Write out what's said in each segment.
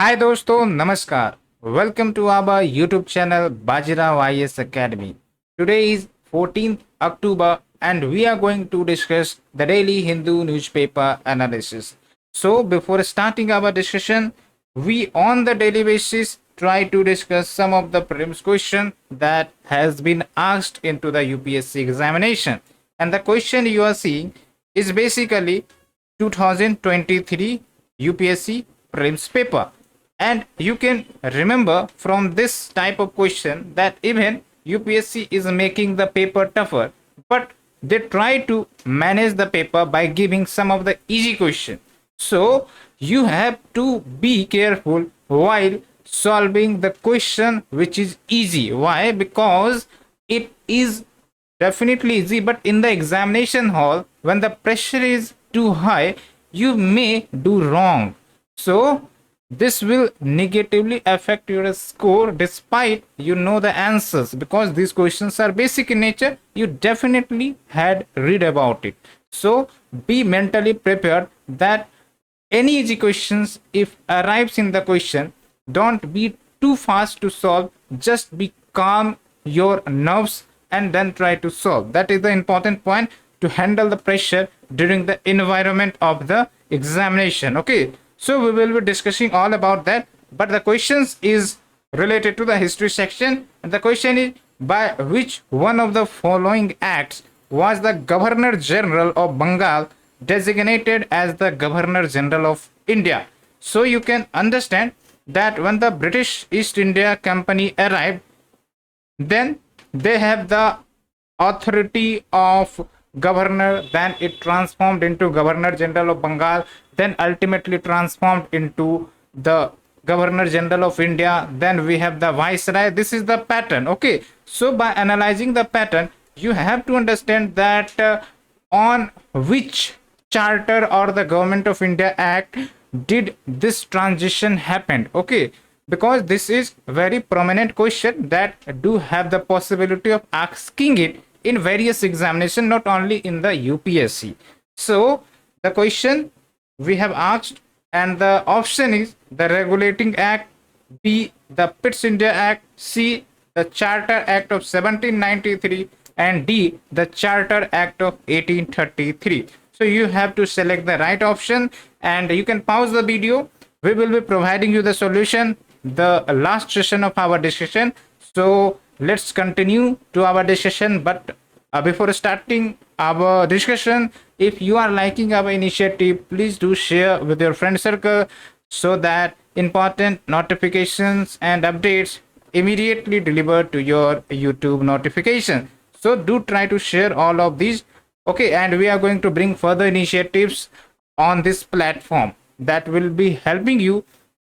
Hi दोस्तों नमस्कार. Welcome to our YouTube channel Bajirao IAS Academy. Today is 14th October and we are going to discuss the daily Hindu newspaper analysis. So before starting our discussion, we on the daily basis try to discuss some of the prelims question that has been asked into the UPSC examination. And the question you are seeing is basically 2023 UPSC prelims paper. And you can remember from this type of question that even UPSC is making the paper tougher, but they try to manage the paper by giving some of the easy question. So you have to be careful while solving the question which is easy. Why? Because it is definitely easy, but in the examination hall, when the pressure is too high, you may do wrong. So this will negatively affect your score despite you know the answers, because these questions are basic in nature. You definitely had read about it. So be mentally prepared that any easy questions if arrives in the question, don't be too fast to solve, just be calm your nerves and then try to solve. That is the important point to handle the pressure during the environment of the examination. Okay, so we will be discussing all about that, but the questions is related to the history section, and the question is, by which one of the following acts was the Governor General of Bengal designated as the Governor General of India? So you can understand that when the British East India Company arrived, then they have the authority of governor, then it transformed into Governor General of Bengal, then ultimately transformed into the Governor General of India, then we have the Viceroy. This is the pattern. Okay, so by analyzing the pattern, you have to understand that on which charter or the Government of India Act did this transition happen. Okay, because this is very prominent question that do have the possibility of asking it in various examination, not only in the UPSC. So the question we have asked, and the option is the Regulating Act, B the Pitt's India Act, C the Charter Act of 1793, and D the Charter Act of 1833. So you have to select the right option, and you can pause the video. We will be providing you the solution the last session of our discussion. So let's continue to our discussion, but before starting our discussion, if you are liking our initiative, please do share with your friend circle so that important notifications and updates immediately delivered to your YouTube notification. So do try to share all of these. Okay, and we are going to bring further initiatives on this platform that will be helping you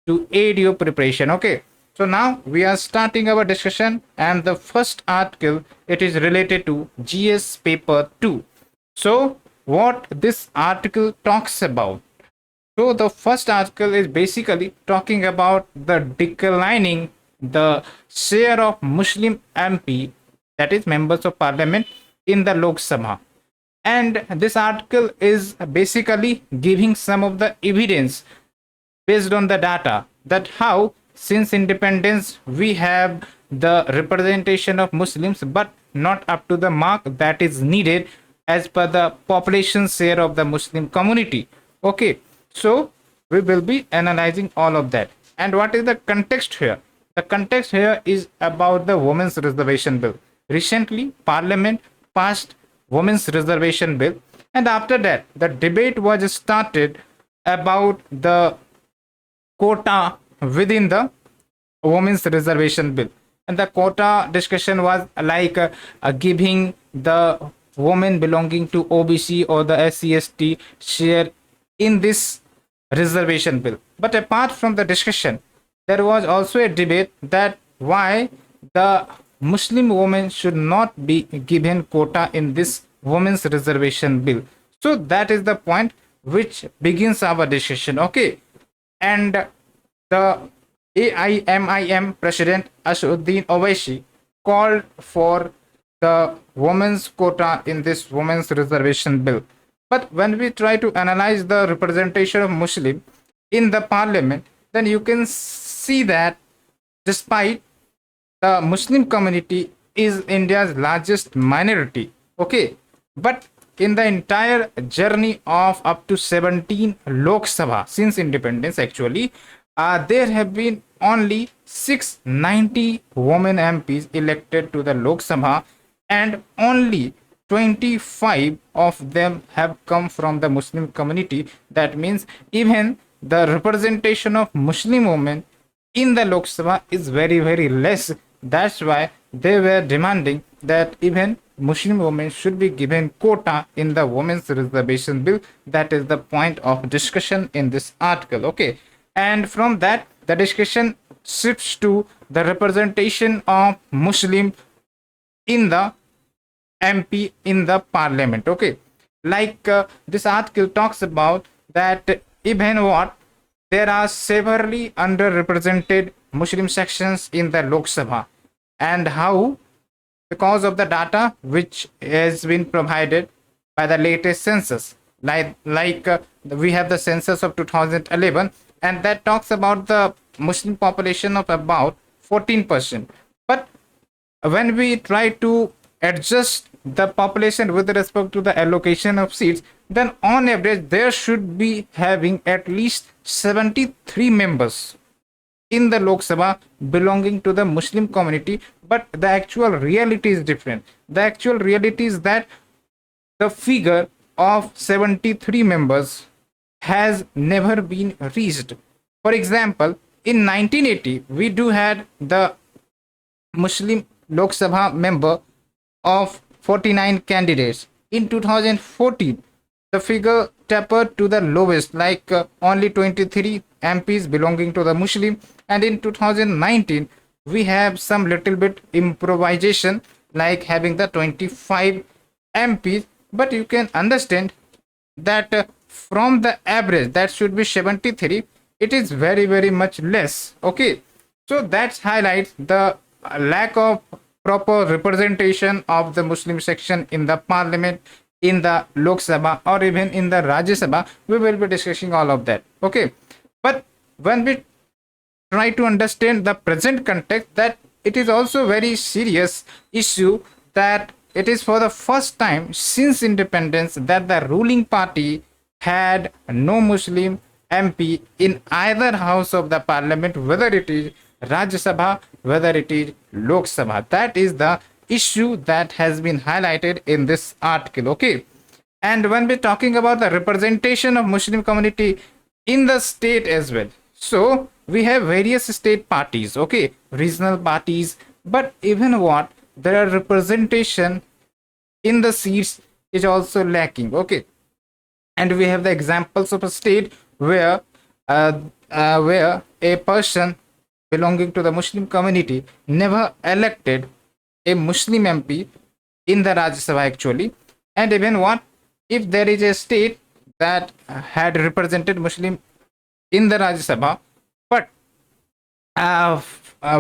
to aid your preparation. Okay, so now we are starting our discussion, and the first article, it is related to GS paper 2. So what this article talks about? So the first article is basically talking about the declining the share of Muslim MP, that is members of parliament, in the Lok Sabha. And this article is basically giving some of the evidence based on the data that how since independence we have the representation of Muslims, but not up to the mark that is needed as per the population share of the Muslim community. Okay, so we will be analyzing all of that. And what is the context here? The context here is about the women's reservation bill. Recently parliament passed women's reservation bill, and after that the debate was started about the quota within the women's reservation bill. And the quota discussion was like giving the women belonging to OBC or the SC/ST share in this reservation bill. But apart from the discussion, there was also a debate that why the Muslim women should not be given quota in this women's reservation bill. So that is the point which begins our discussion. Okay, and the AIMIM President Ashuddin Owaisi called for the women's quota in this women's reservation bill. But when we try to analyze the representation of Muslim in the parliament, then you can see that despite the Muslim community is India's largest minority, okay, but in the entire journey of up to 17 Lok Sabha since independence, actually, there have been only 690 women MPs elected to the Lok Sabha, and only 25 of them have come from the Muslim community. That means even the representation of Muslim women in the Lok Sabha is very, very less. That's why they were demanding that even Muslim women should be given quota in the women's reservation bill. That is the point of discussion in this article. Okay, and from that the discussion shifts to the representation of Muslim in the MP in the parliament. Okay, like this article talks about that even what there are severely underrepresented Muslim sections in the Lok Sabha, and how because of the data which has been provided by the latest census, we have the census of 2011, and that talks about the Muslim population of about 14%. But when we try to adjust the population with respect to the allocation of seats, then on average there should be having at least 73 members in the Lok Sabha belonging to the Muslim community. But the actual reality is different. The actual reality is that the figure of 73 members has never been reached. For example, in 1980 we do had the Muslim Lok Sabha member of 49 candidates. In 2014 the figure tapered to the lowest, like only 23 MPs belonging to the Muslim, and in 2019 we have some little bit improvisation, like having the 25 MPs. But you can understand that from the average that should be 73, it is very, very much less. Okay, so that highlights the lack of proper representation of the Muslim section in the parliament, in the Lok Sabha, or even in the Rajya Sabha. We will be discussing all of that. Okay, but when we try to understand the present context, that it is also very serious issue, that it is for the first time since independence that the ruling party had no Muslim MP in either house of the parliament, whether it is Rajya Sabha, whether it is Lok Sabha. That is the issue that has been highlighted in this article. Okay, and when we're talking about the representation of Muslim community in the state as well, so we have various state parties, okay, regional parties, but even what there are representation in the seats is also lacking. Okay, and we have the examples of a state where a person belonging to the Muslim community never elected a Muslim MP in the Rajya Sabha actually. And even what if there is a state that had represented Muslim in the Rajya Sabha, but a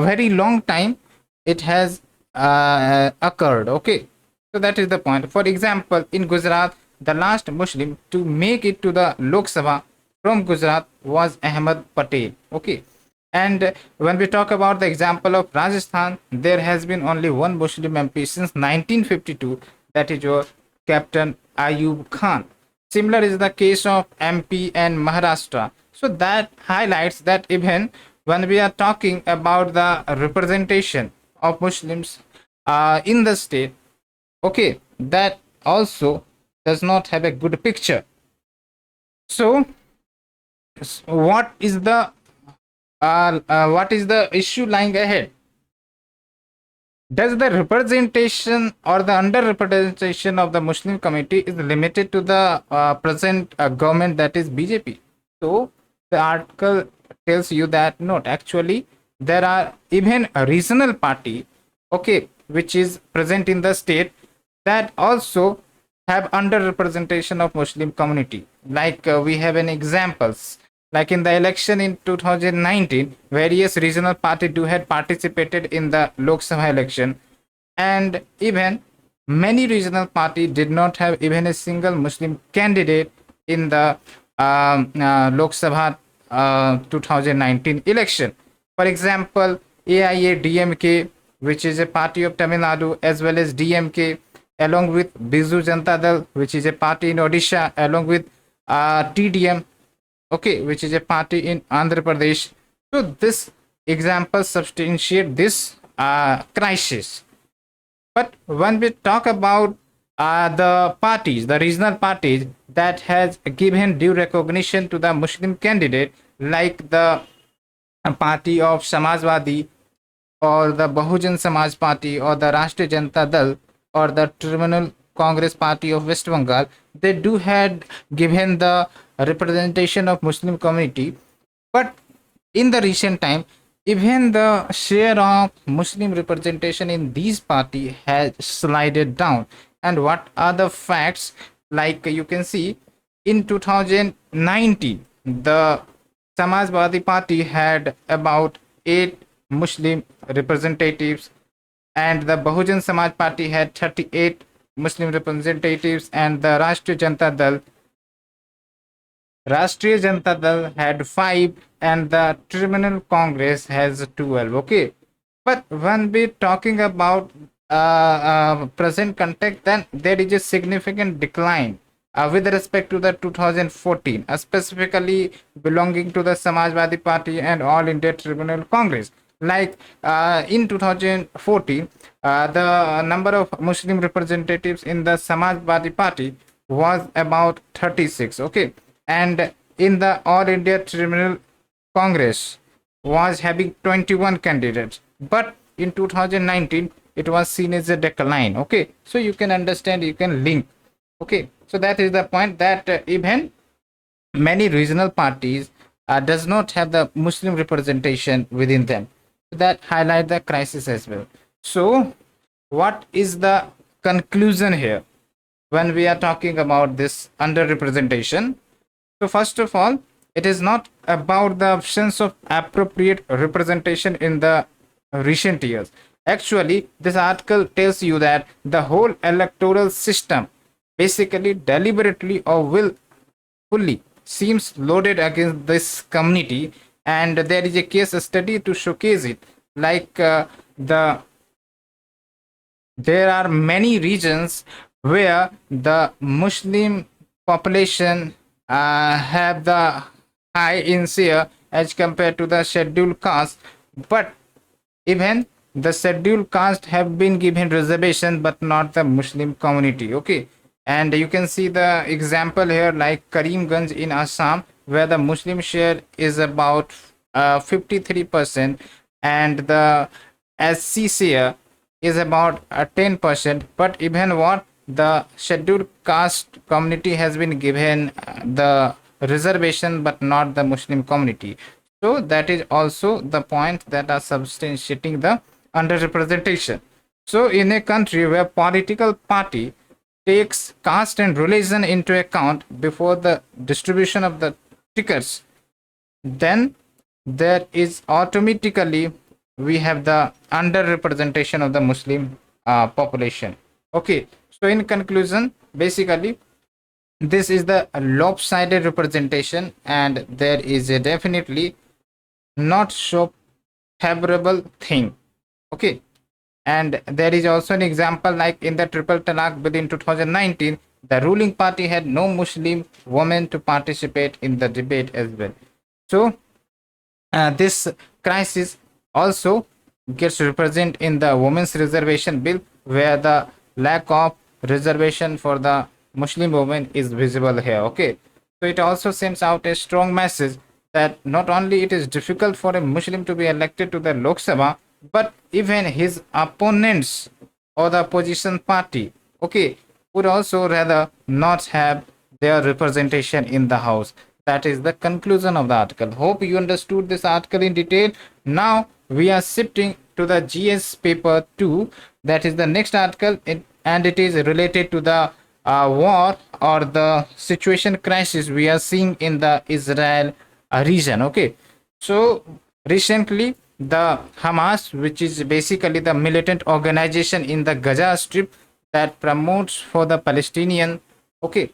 very long time it has occurred. Okay, so that is the point. For example, in Gujarat, the last Muslim to make it to the Lok Sabha from Gujarat was Ahmed Patel. Okay, and when we talk about the example of Rajasthan, there has been only one Muslim MP since 1952, that is your Captain Ayub Khan. Similar is the case of MP and Maharashtra. So that highlights that even when we are talking about the representation of Muslims in the state, okay, that also does not have a good picture. So what is the issue lying ahead? Does the representation or the underrepresentation of the Muslim community is limited to the present government, that is BJP? So the article tells you that not actually, there are even a regional party, okay, which is present in the state, that also have underrepresentation of Muslim community. Like we have an examples, like in the election in 2019, various regional parties had participated in the Lok Sabha election, and even many regional parties did not have even a single Muslim candidate in the Lok Sabha 2019 election. For example, AIADMK, which is a party of Tamil Nadu, as well as DMK, along with Biju Janata Dal, which is a party in Odisha, along with TDM, okay, which is a party in Andhra Pradesh. So this example substantiate this crisis. But when we talk about the parties, the regional parties that has given due recognition to the Muslim candidate, like the party of Samajwadi or the Bahujan Samaj Party or the Rashtriya Janata Dal or the Tribunal Congress Party of West Bengal, they do had given the representation of Muslim community. But in the recent time, even the share of Muslim representation in these party has slided down. And what are the facts? Like you can see, in 2019, the Samajwadi Party had about 8 Muslim representatives, and the Bahujan Samaj Party had 38 Muslim representatives, and the Rashtriya Janata Dal had 5, and the Tribunal Congress has 12. Okay, but when we're talking about present context, then there is a significant decline with respect to the 2014, specifically belonging to the Samajwadi Party and All India Tribunal Congress. Like in 2014, the number of Muslim representatives in the Samajwadi Party was about 36. Okay, and in the All India Tribunal Congress was having 21 candidates, but in 2019 it was seen as a decline. Okay, so you can understand, you can link. Okay, so that is the point, that even many regional parties does not have the Muslim representation within them. That highlight the crisis as well. So what is the conclusion here when we are talking about this underrepresentation? So first of all, it is not about the absence of appropriate representation in the recent years. Actually, this article tells you that the whole electoral system basically deliberately or willfully seems loaded against this community, and there is a case study to showcase it. Like there are many regions where the Muslim population have the high in share as compared to the scheduled caste, but even the scheduled caste have been given reservation, but not the Muslim community. Okay, and you can see the example here, like Karimganj in Assam, where the Muslim share is about 53%, and the SC share is about 10%. But even what the scheduled caste community has been given the reservation, but not the Muslim community. So that is also the point that are substantiating the underrepresentation. So in a country where political party takes caste and religion into account before the distribution of the tickets, then there is automatically we have the underrepresentation of the Muslim population. Okay, so in conclusion, basically this is the lopsided representation, and there is a definitely not so favorable thing. Okay, and there is also an example, like in the triple talaq bill in 2019, the ruling party had no Muslim women to participate in the debate as well. So this crisis also gets represented in the women's reservation bill, where the lack of reservation for the Muslim women is visible here. Okay, so it also sends out a strong message that not only it is difficult for a Muslim to be elected to the Lok Sabha, but even his opponents or the opposition party, okay, would also rather not have their representation in the house. That is the conclusion of the article. Hope you understood this article in detail. Now we are shifting to the GS paper 2. That is the next article, and it is related to the war or the situation crisis we are seeing in the Israel region. Okay, so recently the Hamas, which is basically the militant organization in the Gaza Strip that promotes for the Palestinian, okay,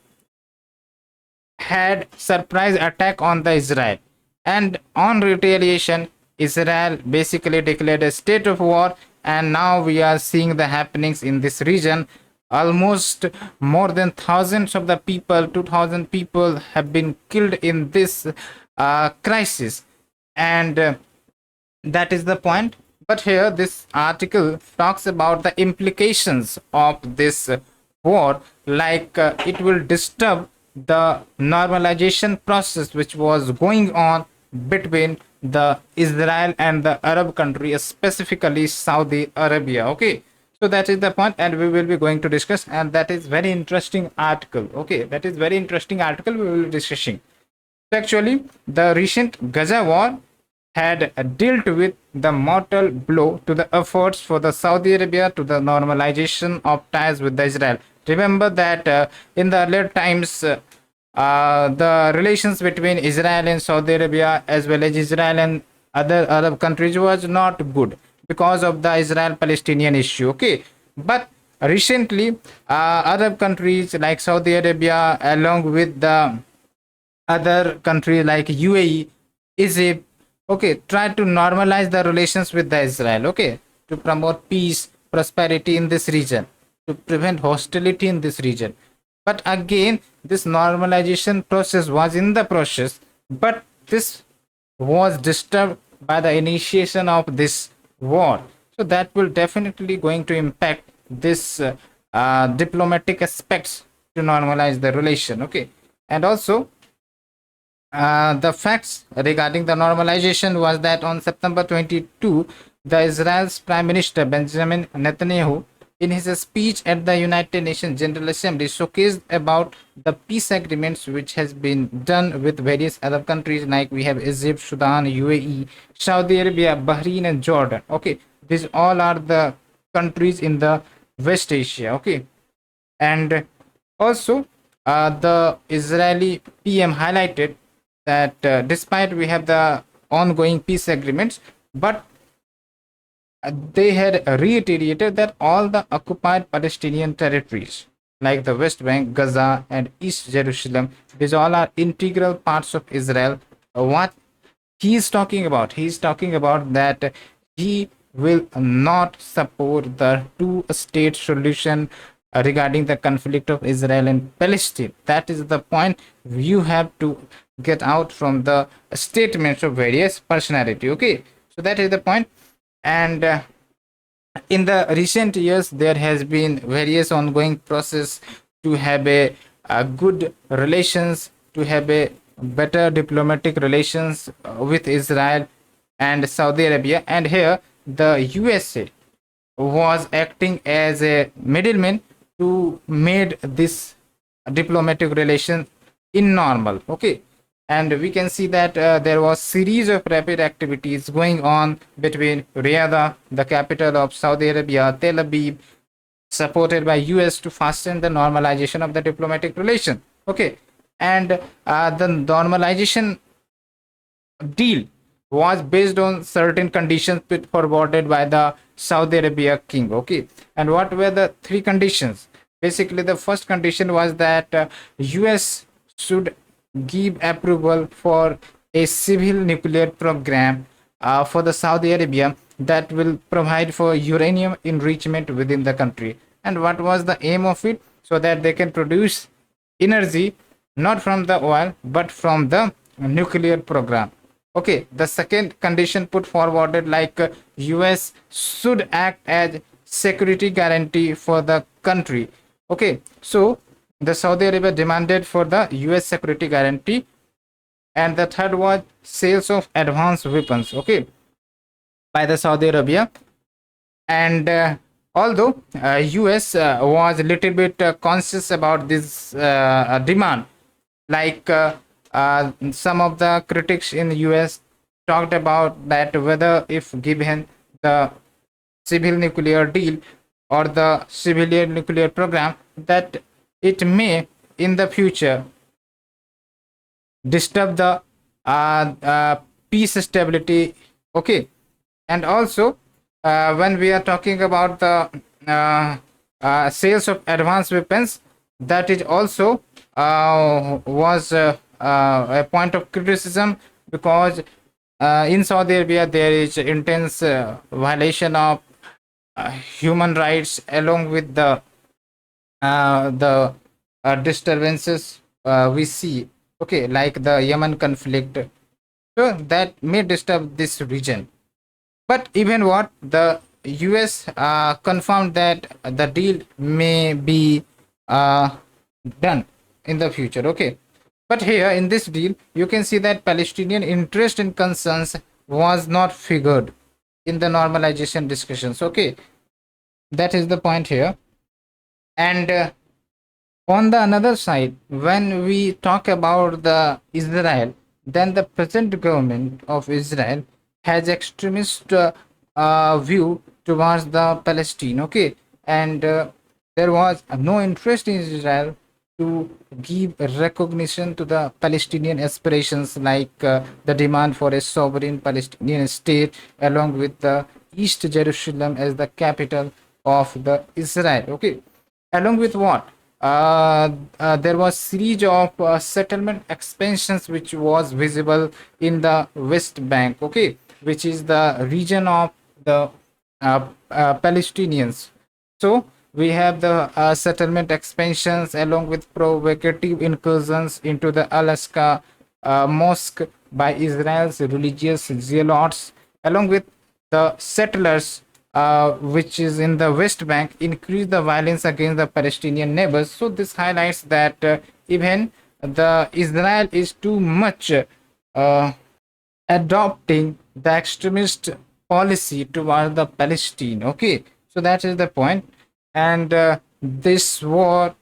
had surprise attack on the Israel, And on retaliation, Israel basically declared a state of war, and now we are seeing the happenings in this region. Almost more than thousands of the people, 2,000 people, have been killed in this crisis. And that is the point. But here this article talks about the implications of this war, like it will disturb the normalization process which was going on between the Israel and the Arab country, specifically Saudi Arabia. Okay, so that is the point, and we will be going to discuss, and that is very interesting article. Okay, that is very interesting article we will be discussing. So actually, the recent Gaza war had dealt with the mortal blow to the efforts for the Saudi Arabia to the normalization of ties with the Israel. Remember that in the earlier times, the relations between Israel and Saudi Arabia, as well as Israel and other Arab countries, was not good because of the Israel-Palestinian issue. Okay, but recently, Arab countries like Saudi Arabia, along with the other countries like UAE, Egypt, okay, try to normalize the relations with the Israel, okay, to promote peace, prosperity in this region, to prevent hostility in this region. But again, this normalization process was in the process, but this was disturbed by the initiation of this war. So that will definitely going to impact this diplomatic aspects to normalize the relation, okay. And also, the facts regarding the normalization was that on September 22, the Israel's Prime Minister Benjamin Netanyahu, in his speech at the United Nations General Assembly, showcased about the peace agreements which has been done with various other countries like we have Egypt, Sudan, UAE, Saudi Arabia, Bahrain, and Jordan. Okay, these all are the countries in the West Asia. Okay, and also the Israeli PM highlighted that despite we have the ongoing peace agreements, but they had reiterated that all the occupied Palestinian territories like the West Bank, Gaza, and East Jerusalem, these all are integral parts of Israel. What he is talking about, he is talking about that he will not support the two-state solution regarding the conflict of Israel and Palestine. That is the point you have to get out from the statements of various personality. Okay, so that is the point. And in the recent years, there has been various ongoing process to have a good relations, to have a better diplomatic relations with Israel and Saudi Arabia. And here the USA was acting as a middleman to made this diplomatic relation in normal. Okay, and we can see that there was series of rapid activities going on between Riyadh, the capital of Saudi Arabia, Tel Aviv, supported by US to fasten the normalization of the diplomatic relation. Okay, and the normalization deal was based on certain conditions put forwarded by the Saudi Arabia king. Okay, and what were the three conditions? Basically, the first condition was that US should give approval for a civil nuclear program for the Saudi Arabia that will provide for uranium enrichment within the country. And what was the aim of it? So that they can produce energy not from the oil but from the nuclear program. Okay, the second condition put forwarded like US should act as security guarantee for the country. Okay, so the Saudi Arabia demanded for the US security guarantee. And the third was sales of advanced weapons, okay, by the Saudi Arabia. And although US was a little bit conscious about this demand, like some of the critics in the US talked about that whether if given the civil nuclear deal or the civilian nuclear program, that it may in the future disturb the peace stability. Okay, and also when we are talking about the sales of advanced weapons, that is also was a point of criticism because in Saudi Arabia there is intense violation of human rights, along with the disturbances we see, okay, like the Yemen conflict, so that may disturb this region. But even what, the US confirmed that the deal may be uh, done in the future, okay. But here in this deal you can see that Palestinian interest and concerns was not figured in the normalization discussions, okay. That is the point here. And on the another side, when we talk about the Israel, then the present government of Israel has extremist view towards the Palestine, okay, and there was no interest in Israel to give recognition to the Palestinian aspirations, like the demand for a sovereign Palestinian state, along with the East Jerusalem as the capital of the Israel, okay. Along with what, there was series of settlement expansions which was visible in the West Bank, okay, which is the region of the Palestinians. So we have the settlement expansions along with provocative incursions into the Alaska mosque by Israel's religious zealots, along with the settlers which is in the West Bank, increase the violence against the Palestinian neighbors. So this highlights that even the Israel is too much adopting the extremist policy toward the Palestine. Okay, so that is the point. And this war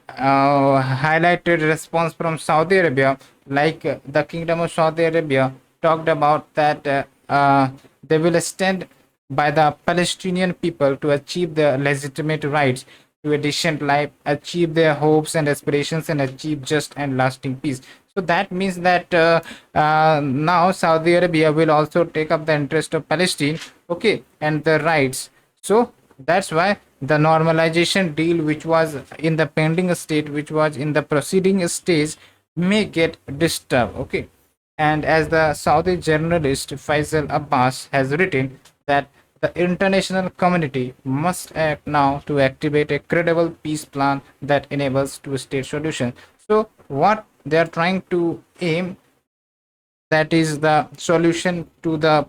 highlighted response from Saudi Arabia, like the Kingdom of Saudi Arabia talked about that they will stand by the Palestinian people to achieve their legitimate rights to a decent life, achieve their hopes and aspirations, and achieve just and lasting peace. So that means that now Saudi Arabia will also take up the interest of Palestine, okay, and the rights. So that's why the normalization deal, which was in the pending state, which was in the proceeding stage, may get disturbed, okay. And as the Saudi journalist Faisal Abbas has written, that the international community must act now to activate a credible peace plan that enables two-state solution. So what they are trying to aim, that is the solution to the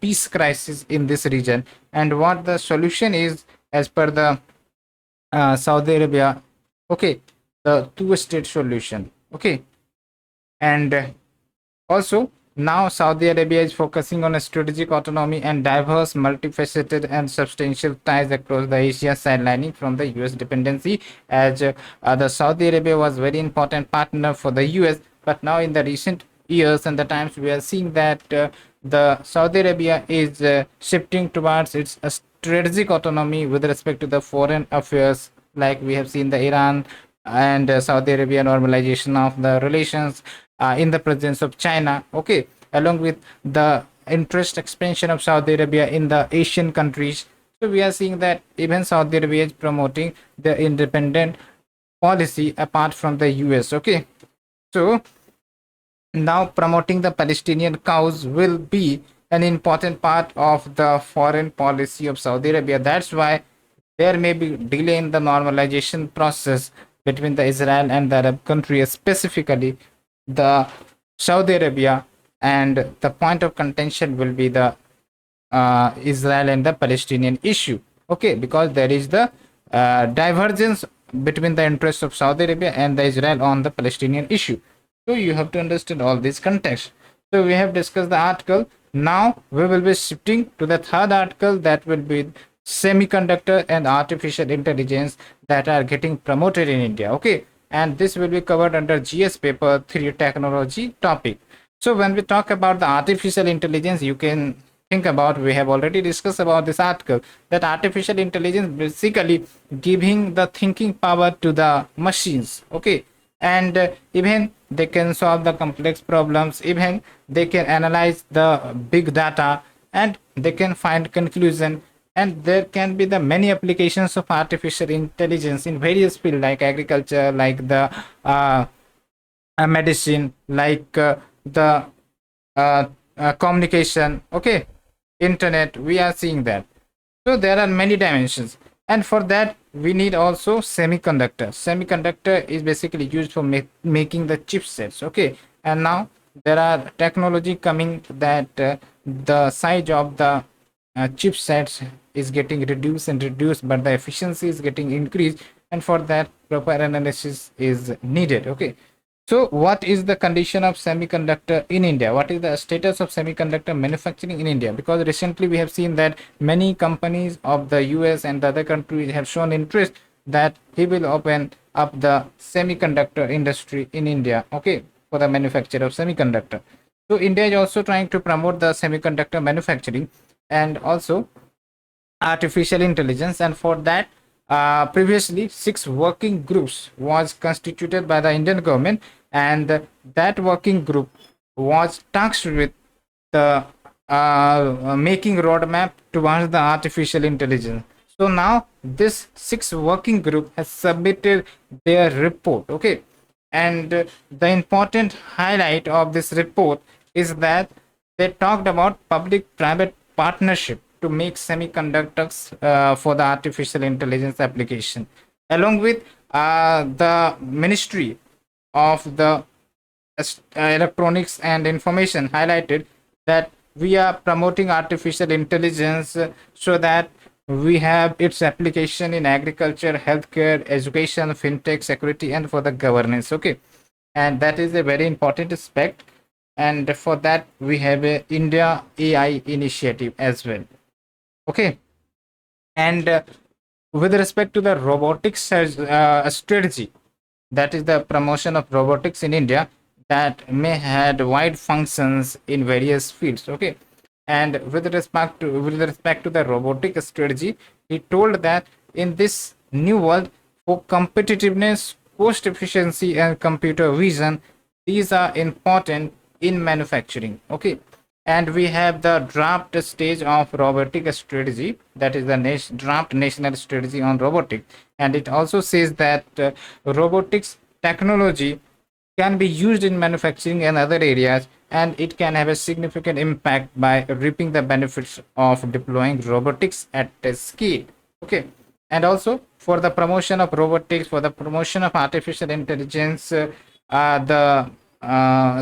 peace crisis in this region. And what the solution is, as per the Saudi Arabia, okay, the two-state solution, okay. And also, now Saudi Arabia is focusing on a strategic autonomy and diverse, multifaceted, and substantial ties across the Asia, sidelining from the US dependency, as the Saudi Arabia was very important partner for the US. But now in the recent years and the times, we are seeing that the Saudi Arabia is shifting towards its strategic autonomy with respect to the foreign affairs, like we have seen the Iran and Saudi Arabia normalization of the relations in the presence of China, okay, along with the interest expansion of Saudi Arabia in the Asian countries. So we are seeing that even Saudi Arabia is promoting the independent policy apart from the US, okay. So now promoting the Palestinian cause will be an important part of the foreign policy of Saudi Arabia. That's why there may be delay in the normalization process between the Israel and the Arab countries, specifically the Saudi Arabia, and the point of contention will be the Israel and the Palestinian issue, okay, because there is the divergence between the interests of Saudi Arabia and the Israel on the Palestinian issue. So you have to understand all this context. So we have discussed the article. Now we will be shifting to the third article, that will be semiconductor and artificial intelligence that are getting promoted in India, okay. And this will be covered under GS paper 3 technology topic. So when we talk about the artificial intelligence, you can think about, we have already discussed about this article, that artificial intelligence basically giving the thinking power to the machines, okay. And even they can solve the complex problems, even they can analyze the big data, and they can find conclusion. And there can be the many applications of artificial intelligence in various fields, like agriculture, like the medicine, like the communication, okay, internet. We are seeing that. So there are many dimensions, and for that we need also semiconductor. Semiconductor is basically used for making the chipsets, okay. And now there are technology coming that the size of the chipsets is getting reduced and reduced, but the efficiency is getting increased, and for that proper analysis is needed, okay. So what is the condition of semiconductor in India? What is the status of semiconductor manufacturing in India? Because recently we have seen that many companies of the US and the other countries have shown interest that he will open up the semiconductor industry in India, okay, for the manufacture of semiconductor. So India is also trying to promote the semiconductor manufacturing and also artificial intelligence, and for that previously 6 working groups was constituted by the Indian government, and that working group was tasked with the making roadmap towards the artificial intelligence. So now this 6 working group has submitted their report, okay. And the important highlight of this report is that they talked about public private partnership to make semiconductors for the artificial intelligence application, along with the Ministry of the Electronics and Information highlighted that we are promoting artificial intelligence so that we have its application in agriculture, healthcare, education, fintech, security, and for the governance, okay. And that is a very important aspect, and for that we have a India AI initiative as well, okay. And with respect to the robotics strategy, that is the promotion of robotics in India, that may had wide functions in various fields, okay. And with respect to the robotic strategy, he told that in this new world, for competitiveness, cost efficiency, and computer vision, these are important in manufacturing, okay. And we have the draft stage of robotic strategy, that is the draft national strategy on robotics, and it also says that robotics technology can be used in manufacturing and other areas, and it can have a significant impact by reaping the benefits of deploying robotics at a scale, okay. And also for the promotion of robotics, for the promotion of artificial intelligence, the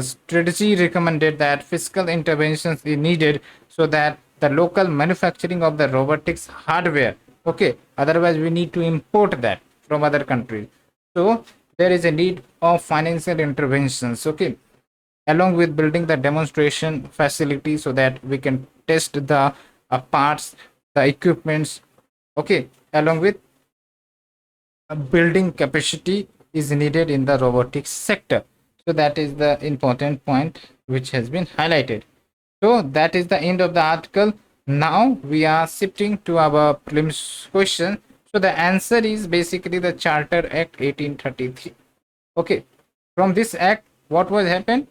strategy recommended that fiscal interventions is needed so that the local manufacturing of the robotics hardware, okay, otherwise we need to import that from other countries. So there is a need of financial interventions, okay, along with building the demonstration facility so that we can test the parts, the equipments, okay, along with building capacity is needed in the robotics sector. So that is the important point which has been highlighted. So that is the end of the article. Now we are shifting to our prelims question. So the answer is basically the Charter Act 1833. Okay, from this act, what was happened?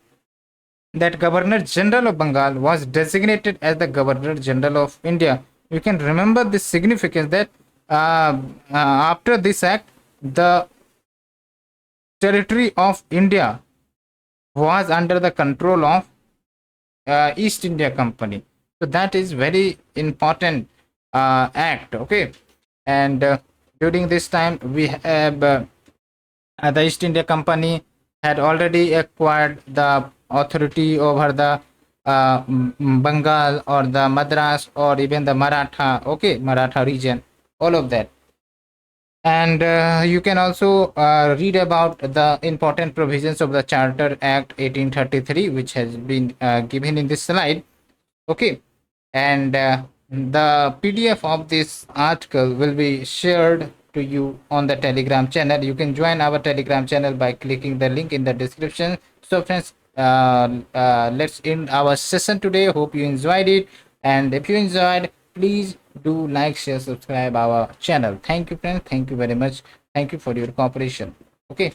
That Governor General of Bengal was designated as the Governor General of India. You can remember this significance that after this act, the territory of India was under the control of East India Company. So that is very important act, okay. And during this time, we have the East India Company had already acquired the authority over the Bengal or the Madras or even the Maratha, okay, Maratha region, all of that. And you can also read about the important provisions of the Charter Act 1833, which has been given in this slide, okay. And the PDF of this article will be shared to you on the Telegram channel. You can join our Telegram channel by clicking the link in the description. So friends, let's end our session today. Hope you enjoyed it, and if you enjoyed, please do like, share, subscribe our channel. Thank you friends, thank you very much, thank you for your cooperation, okay.